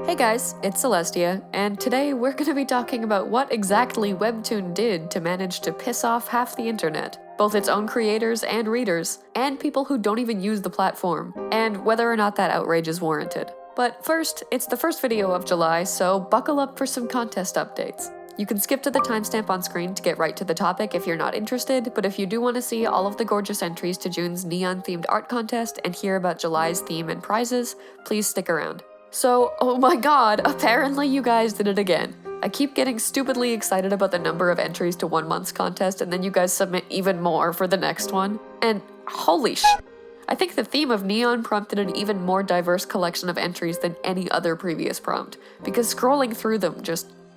Hey guys, it's Celestia, and today we're going to be talking about what exactly Webtoon did to manage to piss off half the internet, both its own creators and readers, and people who don't even use the platform, and whether or not that outrage is warranted. But first, it's the first video of July, so buckle up for some contest updates. You can skip to the timestamp on screen to get right to the topic if you're not interested, but if you do want to see all of the gorgeous entries to June's neon-themed art contest and hear about July's theme and prizes, please stick around. So, oh my god, apparently you guys did it again. I keep getting stupidly excited about the number of entries to 1 month's contest, and then you guys submit even more for the next one. And holy sh! I think the theme of Neon prompted an even more diverse collection of entries than any other previous prompt, because scrolling through them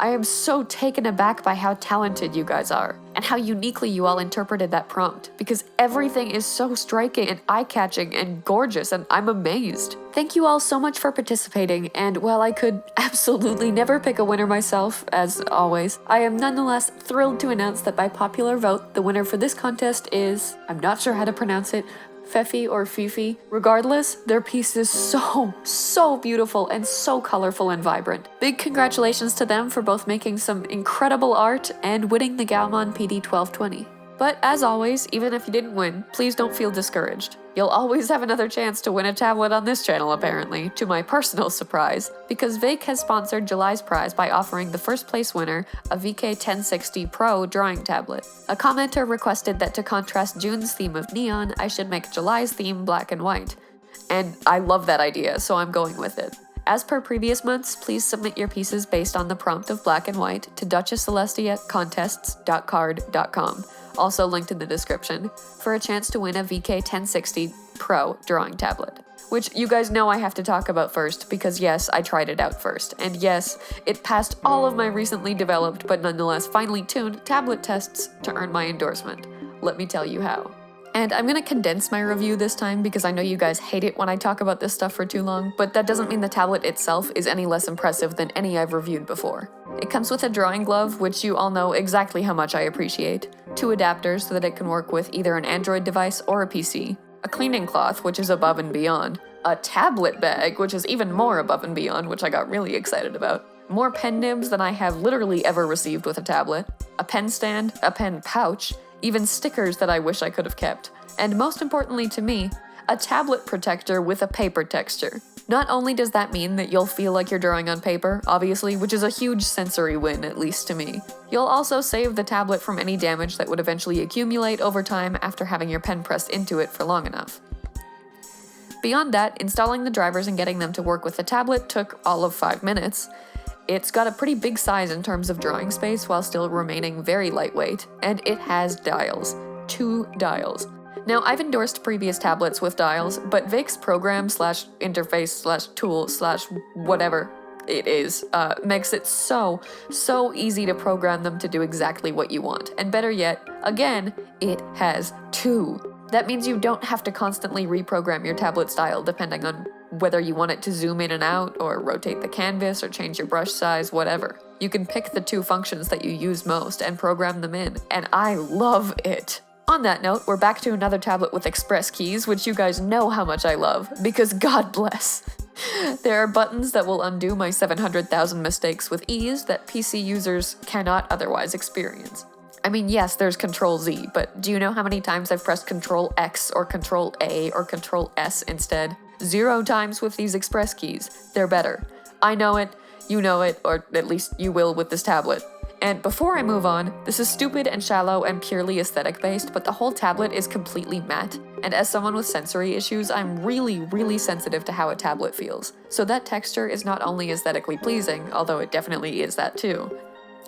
I am so taken aback by how talented you guys are, and how uniquely you all interpreted that prompt, because everything is so striking and eye-catching and gorgeous, and I'm amazed. Thank you all so much for participating, and while I could absolutely never pick a winner myself, as always, I am nonetheless thrilled to announce that by popular vote, the winner for this contest is, I'm not sure how to pronounce it, Fefy or Fefy. Regardless, their piece is so beautiful and so colorful and vibrant. Big congratulations to them for both making some incredible art and winning the Gaomon PD 1220. But as always, even if you didn't win, please don't feel discouraged. You'll always have another chance to win a tablet on this channel apparently, to my personal surprise, because Veikk has sponsored July's prize by offering the first place winner a Veikk 1060 Pro drawing tablet. A commenter requested that to contrast June's theme of neon, I should make July's theme black and white. And I love that idea, so I'm going with it. As per previous months, please submit your pieces based on the prompt of black and white to duchesscelestia@contests.card.com, also linked in the description, for a chance to win a Veikk 1060 Pro drawing tablet. Which you guys know I have to talk about first, because yes, I tried it out first, and yes, it passed all of my recently developed but nonetheless finely tuned tablet tests to earn my endorsement. Let me tell you how. And I'm gonna condense my review this time because I know you guys hate it when I talk about this stuff for too long, but that doesn't mean the tablet itself is any less impressive than any I've reviewed before. It comes with a drawing glove, which you all know exactly how much I appreciate, 2 adapters so that it can work with either an Android device or a PC, a cleaning cloth, which is above and beyond, a tablet bag, which is even more above and beyond, which I got really excited about, more pen nibs than I have literally ever received with a tablet, a pen stand, a pen pouch, even stickers that I wish I could have kept, and most importantly to me, a tablet protector with a paper texture. Not only does that mean that you'll feel like you're drawing on paper, obviously, which is a huge sensory win, at least to me, you'll also save the tablet from any damage that would eventually accumulate over time after having your pen pressed into it for long enough. Beyond that, installing the drivers and getting them to work with the tablet took all of 5 minutes. It's got a pretty big size in terms of drawing space while still remaining very lightweight, and it has dials. 2 dials. Now, I've endorsed previous tablets with dials, but Veikk's program/interface/tool/whatever it is makes it so easy to program them to do exactly what you want. And better yet, again, it has 2. That means you don't have to constantly reprogram your tablet's dial depending on whether you want it to zoom in and out, or rotate the canvas, or change your brush size, whatever. You can pick the 2 functions that you use most and program them in, and I love it. On that note, we're back to another tablet with express keys, which you guys know how much I love, because God bless. There are buttons that will undo my 700,000 mistakes with ease that PC users cannot otherwise experience. I mean, yes, there's Control-Z, but do you know how many times I've pressed Control-X or Control-A or Control-S instead? 0 times with these express keys. They're better. I know it, you know it, or at least you will with this tablet. And before I move on, this is stupid and shallow and purely aesthetic based, but the whole tablet is completely matte. And as someone with sensory issues, I'm really sensitive to how a tablet feels. So that texture is not only aesthetically pleasing, although it definitely is that too,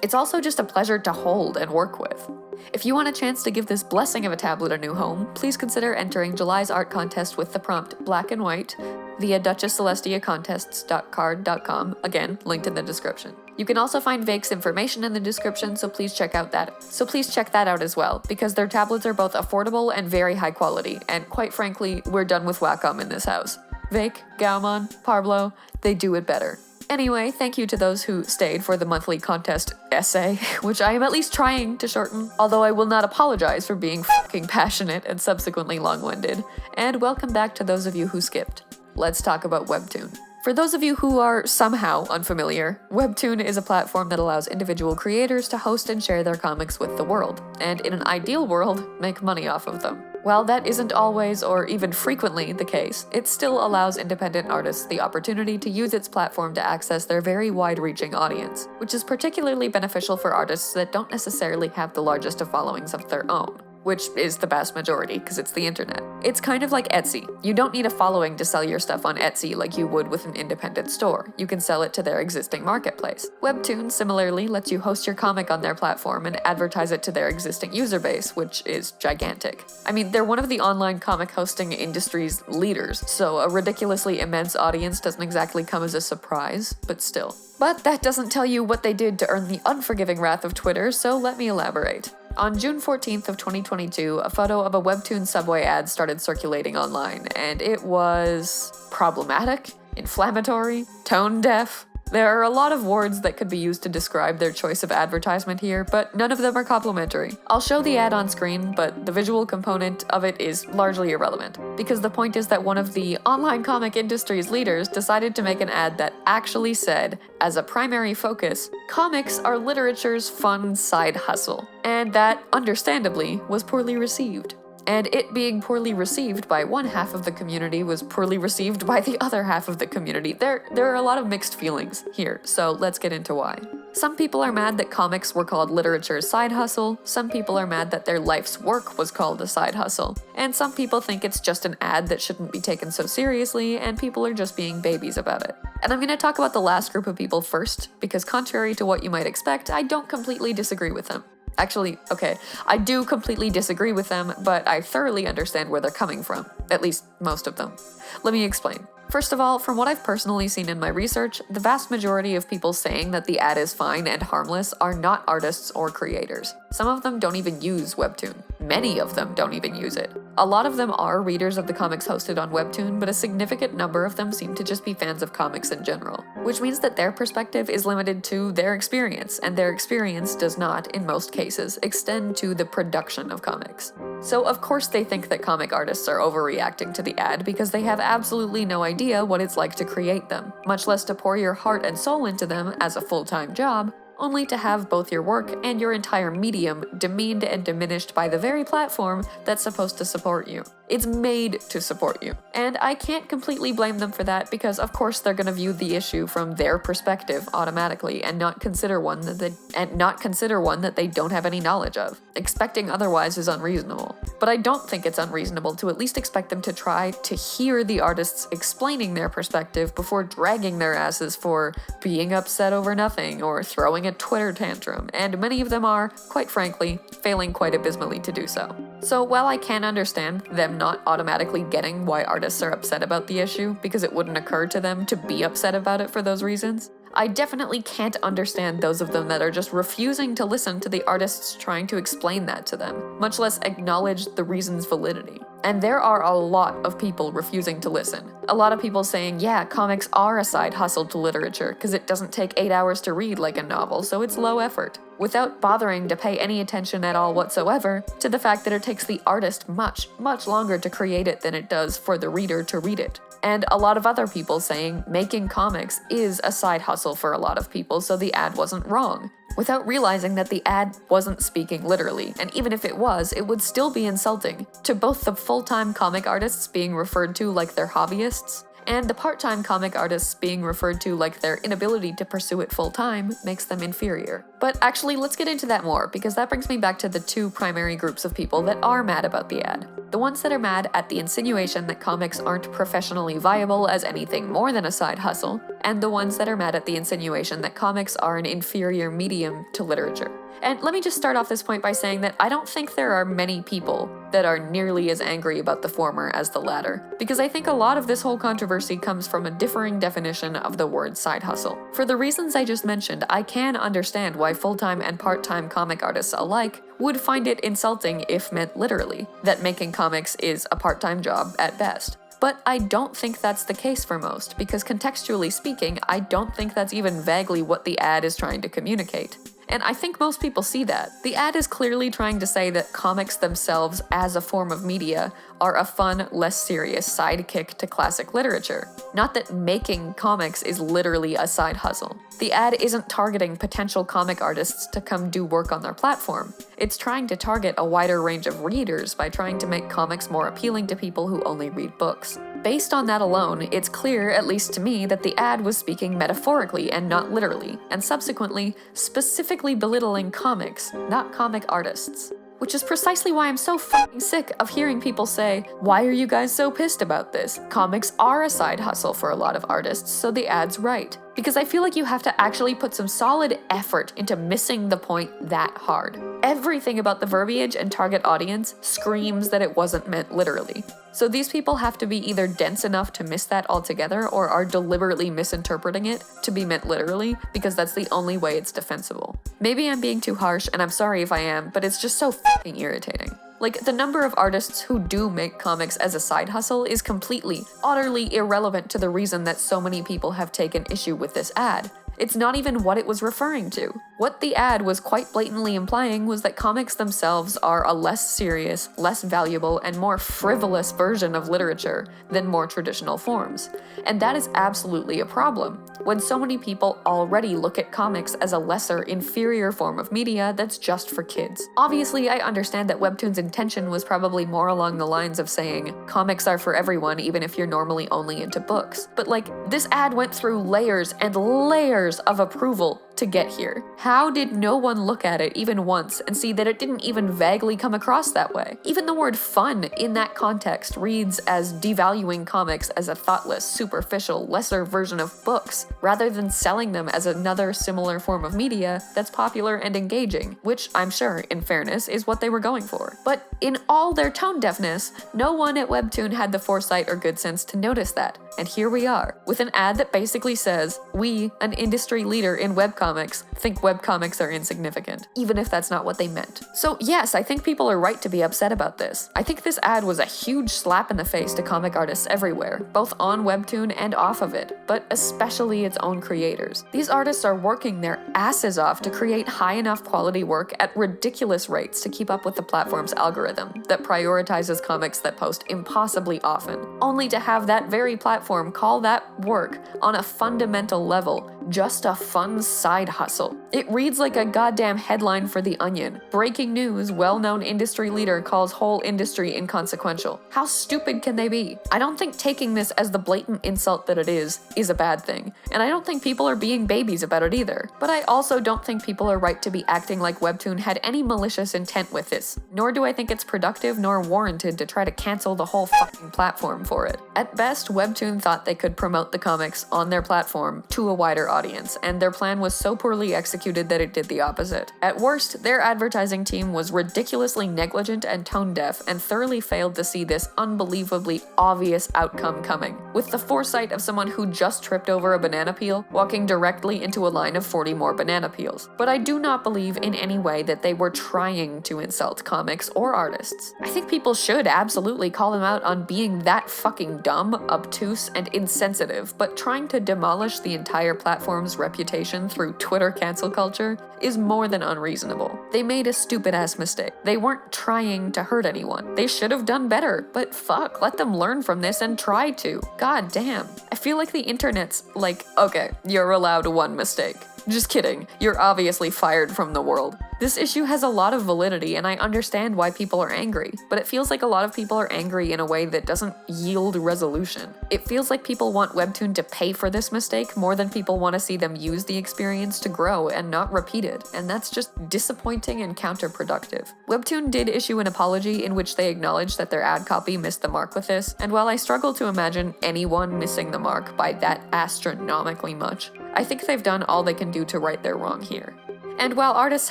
it's also just a pleasure to hold and work with. If you want a chance to give this blessing of a tablet a new home, please consider entering July's art contest with the prompt black and white via duchesscelestiacontests.card.com, again, linked in the description. You can also find Veikk's information in the description, so please check that out as well, because their tablets are both affordable and very high quality, and quite frankly, we're done with Wacom in this house. Veikk, Gaomon, Parblo, they do it better. Anyway, thank you to those who stayed for the monthly contest essay, which I am at least trying to shorten, although I will not apologize for being fucking passionate and subsequently long-winded. And welcome back to those of you who skipped. Let's talk about Webtoon. For those of you who are somehow unfamiliar, Webtoon is a platform that allows individual creators to host and share their comics with the world, and in an ideal world, make money off of them. While that isn't always or even frequently the case, it still allows independent artists the opportunity to use its platform to access their very wide-reaching audience, which is particularly beneficial for artists that don't necessarily have the largest of followings of their own. Which is the vast majority, because it's the internet. It's kind of like Etsy. You don't need a following to sell your stuff on Etsy like you would with an independent store. You can sell it to their existing marketplace. Webtoon similarly lets you host your comic on their platform and advertise it to their existing user base, which is gigantic. I mean, they're one of the online comic hosting industry's leaders, so a ridiculously immense audience doesn't exactly come as a surprise, but still. But that doesn't tell you what they did to earn the unforgiving wrath of Twitter, so let me elaborate. On June 14th of 2022, a photo of a Webtoon Subway ad started circulating online, and it was problematic, inflammatory, tone-deaf. There are a lot of words that could be used to describe their choice of advertisement here, but none of them are complimentary. I'll show the ad on screen, but the visual component of it is largely irrelevant, because the point is that one of the online comic industry's leaders decided to make an ad that actually said, as a primary focus, comics are literature's fun side hustle. And that, understandably, was poorly received. And it being poorly received by one half of the community was poorly received by the other half of the community. There are a lot of mixed feelings here, so let's get into why. Some people are mad that comics were called literature's side hustle, some people are mad that their life's work was called a side hustle, and some people think it's just an ad that shouldn't be taken so seriously, and people are just being babies about it. And I'm gonna talk about the last group of people first, because contrary to what you might expect, I don't completely disagree with them. Actually, okay, I do completely disagree with them, but I thoroughly understand where they're coming from. At least, most of them. Let me explain. First of all, from what I've personally seen in my research, the vast majority of people saying that the ad is fine and harmless are not artists or creators. Some of them don't even use Webtoon. Many of them don't even use it. A lot of them are readers of the comics hosted on Webtoon, but a significant number of them seem to just be fans of comics in general, which means that their perspective is limited to their experience, and their experience does not, in most cases, extend to the production of comics. So of course they think that comic artists are overreacting to the ad because they have absolutely no idea what it's like to create them, much less to pour your heart and soul into them as a full-time job, only to have both your work and your entire medium demeaned and diminished by the very platform that's supposed to support you. It's made to support you. And I can't completely blame them for that because of course they're gonna view the issue from their perspective automatically and not consider one that they don't have any knowledge of. Expecting otherwise is unreasonable. But I don't think it's unreasonable to at least expect them to try to hear the artists explaining their perspective before dragging their asses for being upset over nothing or throwing a Twitter tantrum, and many of them are, quite frankly, failing quite abysmally to do so. So while I can understand them not automatically getting why artists are upset about the issue, because it wouldn't occur to them to be upset about it for those reasons, I definitely can't understand those of them that are just refusing to listen to the artists trying to explain that to them, much less acknowledge the reason's validity. And there are a lot of people refusing to listen. A lot of people saying, yeah, comics are a side hustle to literature because it doesn't take 8 hours to read like a novel, so it's low effort, without bothering to pay any attention at all whatsoever to the fact that it takes the artist much, much longer to create it than it does for the reader to read it. And a lot of other people saying making comics is a side hustle for a lot of people, so the ad wasn't wrong, without realizing that the ad wasn't speaking literally, and even if it was, it would still be insulting to both the full-time comic artists being referred to like they're hobbyists, and the part-time comic artists being referred to like their inability to pursue it full-time makes them inferior. But actually, let's get into that more, because that brings me back to the two primary groups of people that are mad about the ad. The ones that are mad at the insinuation that comics aren't professionally viable as anything more than a side hustle, and the ones that are mad at the insinuation that comics are an inferior medium to literature. And let me just start off this point by saying that I don't think there are many people that are nearly as angry about the former as the latter, because I think a lot of this whole controversy comes from a differing definition of the word side hustle. For the reasons I just mentioned, I can understand why full-time and part-time comic artists alike would find it insulting if meant literally, that making comics is a part-time job at best. But I don't think that's the case for most, because contextually speaking, I don't think that's even vaguely what the ad is trying to communicate. And I think most people see that. The ad is clearly trying to say that comics themselves as a form of media are a fun, less serious sidekick to classic literature. Not that making comics is literally a side hustle. The ad isn't targeting potential comic artists to come do work on their platform. It's trying to target a wider range of readers by trying to make comics more appealing to people who only read books. Based on that alone, it's clear, at least to me, that the ad was speaking metaphorically and not literally, and subsequently, specifically belittling comics, not comic artists. Which is precisely why I'm so fucking sick of hearing people say, "Why are you guys so pissed about this? Comics are a side hustle for a lot of artists, so the ad's right." Because I feel like you have to actually put some solid effort into missing the point that hard. Everything about the verbiage and target audience screams that it wasn't meant literally. So these people have to be either dense enough to miss that altogether or are deliberately misinterpreting it to be meant literally, because that's the only way it's defensible. Maybe I'm being too harsh, and I'm sorry if I am, but it's just so fucking irritating. Like, the number of artists who do make comics as a side hustle is completely, utterly irrelevant to the reason that so many people have taken issue with this ad. It's not even what it was referring to. What the ad was quite blatantly implying was that comics themselves are a less serious, less valuable, and more frivolous version of literature than more traditional forms. And that is absolutely a problem, when so many people already look at comics as a lesser, inferior form of media that's just for kids. Obviously, I understand that Webtoon's intention was probably more along the lines of saying, comics are for everyone even if you're normally only into books. But like, this ad went through layers and layers of approval to get here. How did no one look at it even once and see that it didn't even vaguely come across that way? Even the word fun in that context reads as devaluing comics as a thoughtless, superficial, lesser version of books, rather than selling them as another similar form of media that's popular and engaging, which I'm sure, in fairness, is what they were going for. But in all their tone deafness, no one at Webtoon had the foresight or good sense to notice that. And here we are, with an ad that basically says, we, an industry leader in webcomics, think webcomics are insignificant, even if that's not what they meant. So yes, I think people are right to be upset about this. I think this ad was a huge slap in the face to comic artists everywhere, both on Webtoon and off of it, but especially its own creators. These artists are working their asses off to create high enough quality work at ridiculous rates to keep up with the platform's algorithm that prioritizes comics that post impossibly often, only to have that very platform call that work on a fundamental level just a fun side hustle. It reads like a goddamn headline for The Onion. Breaking news, well-known industry leader calls whole industry inconsequential. How stupid can they be? I don't think taking this as the blatant insult that it is a bad thing, and I don't think people are being babies about it either. But I also don't think people are right to be acting like Webtoon had any malicious intent with this, nor do I think it's productive nor warranted to try to cancel the whole fucking platform for it. At best, Webtoon thought they could promote the comics on their platform to a wider audience, and their plan was so poorly executed that it did the opposite. At worst, their advertising team was ridiculously negligent and tone-deaf and thoroughly failed to see this unbelievably obvious outcome coming, with the foresight of someone who just tripped over a banana peel, walking directly into a line of 40 more banana peels. But I do not believe in any way that they were trying to insult comics or artists. I think people should absolutely call them out on being that fucking dumb, obtuse, and insensitive, but trying to demolish the entire platform's reputation through Twitter cancel culture is more than unreasonable. They made a stupid-ass mistake. They weren't trying to hurt anyone. They should have done better, but fuck, let them learn from this and try to. God damn. I feel like the internet's like, okay, you're allowed one mistake. Just kidding, you're obviously fired from the world. This issue has a lot of validity, and I understand why people are angry, but it feels like a lot of people are angry in a way that doesn't yield resolution. It feels like people want Webtoon to pay for this mistake more than people want to see them use the experience to grow and not repeat it, and that's just disappointing and counterproductive. Webtoon did issue an apology in which they acknowledged that their ad copy missed the mark with this, and while I struggle to imagine anyone missing the mark by that astronomically much, I think they've done all they can do to right their wrong here. And while artists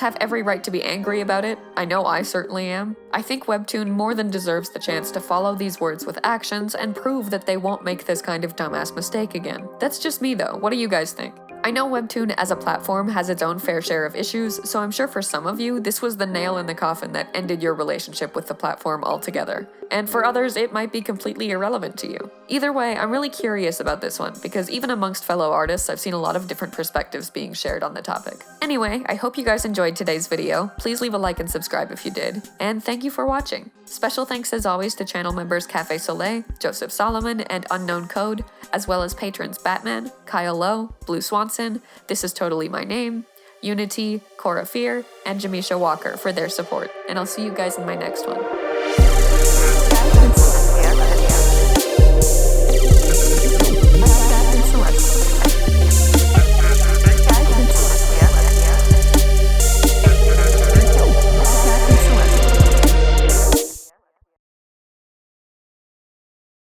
have every right to be angry about it, I know I certainly am, I think Webtoon more than deserves the chance to follow these words with actions and prove that they won't make this kind of dumbass mistake again. That's just me though, what do you guys think? I know Webtoon as a platform has its own fair share of issues, so I'm sure for some of you, this was the nail in the coffin that ended your relationship with the platform altogether. And for others, it might be completely irrelevant to you. Either way, I'm really curious about this one, because even amongst fellow artists, I've seen a lot of different perspectives being shared on the topic. Anyway, I hope you guys enjoyed today's video. Please leave a like and subscribe if you did. And thank you for watching. Special thanks as always to channel members Cafe Soleil, Joseph Solomon, and Unknown Code, as well as patrons Batman, Kyle Lowe, Blue Swanson, This Is Totally My Name, Unity, Cora Fear, and Jamisha Walker for their support. And I'll see you guys in my next one.